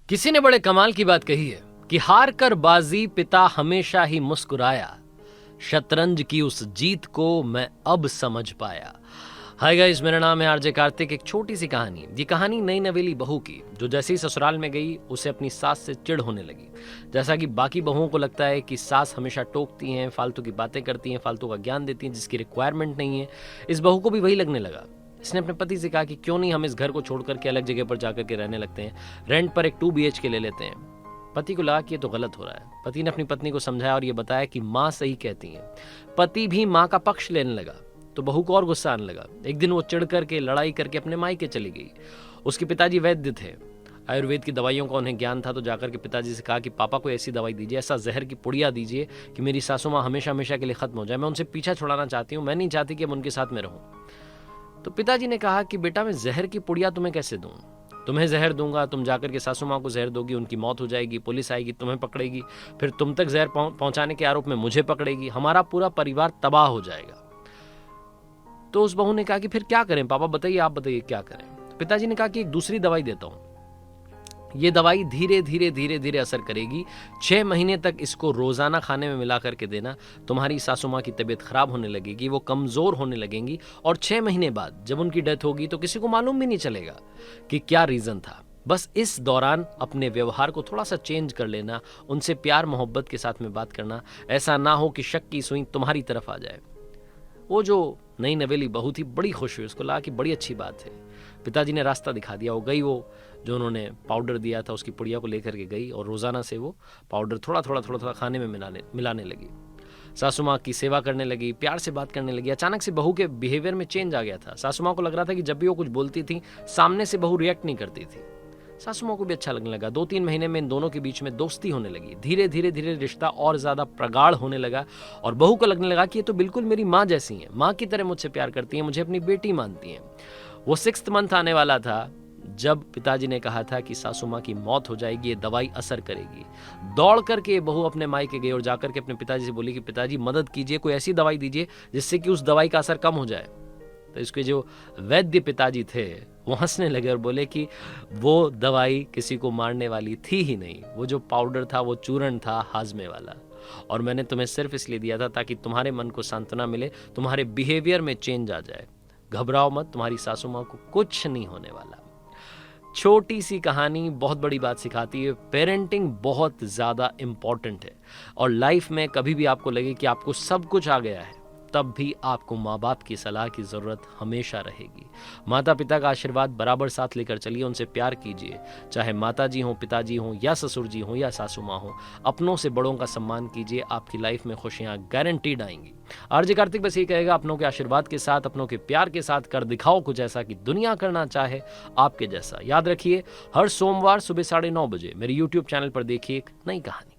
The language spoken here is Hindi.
किसी ने बड़े कमाल की बात कही है कि हार कर बाजी पिता हमेशा ही मुस्कुराया, शतरंज की उस जीत को मैं अब समझ पाया। हाय गाइस, मेरा नाम है आरजे कार्तिक। एक छोटी सी कहानी, ये कहानी नई नवेली बहू की, जो जैसे ही ससुराल में गई उसे अपनी सास से चिढ़ होने लगी। जैसा कि बाकी बहुओं को लगता है कि सास हमेशा टोकती हैं, फालतू की बातें करती हैं, फालतू का ज्ञान देती हैं जिसकी रिक्वायरमेंट नहीं है, इस बहू को भी वही लगने लगा। इसने अपने पति से कहा कि क्यों नहीं हम इस घर को छोड़ करके अलग जगह पर जाकर के रहने लगते हैं, रेंट पर एक 2 BHK ले लेते हैं। पति को लगा कि ये तो गलत हो रहा है। पति ने अपनी पत्नी को समझाया और ये बताया कि माँ सही कहती हैं। पति भी माँ का पक्ष लेने लगा तो बहू को और गुस्सा आने लगा। एक दिन वो चिढ़ करके लड़ाई करके अपने मायके चली गई। उसके पिताजी वैद्य थे, आयुर्वेद की दवाइयों का उन्हें ज्ञान था, तो जाकर के पिताजी से कहा कि पापा को ऐसी दवाई दीजिए, ऐसा जहर की पुड़िया दीजिए कि मेरी सासू माँ हमेशा हमेशा के लिए खत्म हो जाए। मैं उनसे पीछा छुड़ाना चाहती हूँ, मैं नहीं चाहती कि हम उनके साथ में रहूँ। तो पिताजी ने कहा कि बेटा, मैं जहर की पुड़िया तुम्हें कैसे दूँ? तुम्हें जहर दूंगा, तुम जाकर के सासू माँ को जहर दोगी, उनकी मौत हो जाएगी, पुलिस आएगी, तुम्हें पकड़ेगी, फिर तुम तक जहर पहुंचाने के आरोप में मुझे पकड़ेगी, हमारा पूरा परिवार तबाह हो जाएगा। तो उस बहू ने कहा कि फिर क्या करें पापा, बताइए, आप बताइए क्या करें। तो पिताजी ने कहा कि एक दूसरी दवाई देता हूं, ये दवाई धीरे धीरे धीरे धीरे असर करेगी। 6 महीने तक इसको रोजाना खाने में मिला करके देना। तुम्हारी सासू माँ की तबीयत खराब होने लगेगी, वो कमजोर होने लगेंगी, और 6 महीने बाद जब उनकी डेथ होगी तो किसी को मालूम भी नहीं चलेगा कि क्या रीजन था। बस इस दौरान अपने व्यवहार को थोड़ा सा चेंज कर लेना, उनसे प्यार मोहब्बत के साथ में बात करना, ऐसा ना हो कि शक की सुई तुम्हारी तरफ आ जाए। वो जो नई नवेली बहू थी बड़ी खुश हुई, उसको लगा कि बड़ी अच्छी बात है। पिताजी ने रास्ता दिखा दिया। वो गई, वो जो उन्होंने पाउडर दिया था उसकी पुड़िया को लेकर के गई और रोजाना से वो पाउडर थोड़ा थोड़ा खाने में मिलाने लगी। सासू माँ की सेवा करने लगी, प्यार से बात करने लगी। अचानक से बहू के बिहेवियर में चेंज आ गया था। सासू माँ को लग रहा था कि जब भी वो कुछ बोलती थी सामने से बहू रिएक्ट नहीं करती थी। सासू माँ को भी अच्छा लगने लगा। 2-3 महीने में इन दोनों के बीच में दोस्ती होने लगी। धीरे धीरे धीरे रिश्ता और ज्यादा प्रगाढ़ होने लगा और बहू को लगने लगा कि ये तो बिल्कुल मेरी माँ जैसी है, माँ की तरह मुझसे प्यार करती है, मुझे अपनी बेटी मानती है। वो 6th मंथ आने वाला था जब पिताजी ने कहा था कि सासू माँ की मौत हो जाएगी, ये दवाई असर करेगी। दौड़ करके बहू अपने मायके गई और जाकर के अपने पिताजी से बोली कि पिताजी मदद कीजिए, कोई ऐसी दवाई दीजिए जिससे कि उस दवाई का असर कम हो जाए। तो इसके जो वैद्य पिताजी थे वो हंसने लगे और बोले कि वो दवाई किसी को मारने वाली थी ही नहीं, वो जो पाउडर था वो चूर्ण था हाजमे वाला, और मैंने तुम्हें सिर्फ इसलिए दिया था ताकि तुम्हारे मन को सांत्वना मिले, तुम्हारे बिहेवियर में चेंज आ जाए। घबराओ मत, तुम्हारी सासू माँ को कुछ नहीं होने वाला। छोटी सी कहानी बहुत बड़ी बात सिखाती है। पेरेंटिंग बहुत ज़्यादा इम्पॉर्टेंट है, और लाइफ में कभी भी आपको लगे कि आपको सब कुछ आ गया है, तब भी आपको माँ बाप की सलाह की ज़रूरत हमेशा रहेगी। माता पिता का आशीर्वाद बराबर साथ लेकर चलिए, उनसे प्यार कीजिए, चाहे माता जी हों, पिताजी हों, या ससुर जी हों, या सासू माँ हों। अपनों से बड़ों का सम्मान कीजिए, आपकी लाइफ में खुशियाँ गारंटीड आएंगी। आरजे कार्तिक बस ये कहेगा, अपनों के आशीर्वाद के साथ, अपनों के प्यार के साथ कर दिखाओ कुछ ऐसा कि दुनिया करना चाहे आपके जैसा। याद रखिए, हर सोमवार सुबह 9:30 बजे मेरे YouTube चैनल पर देखिए एक नई कहानी।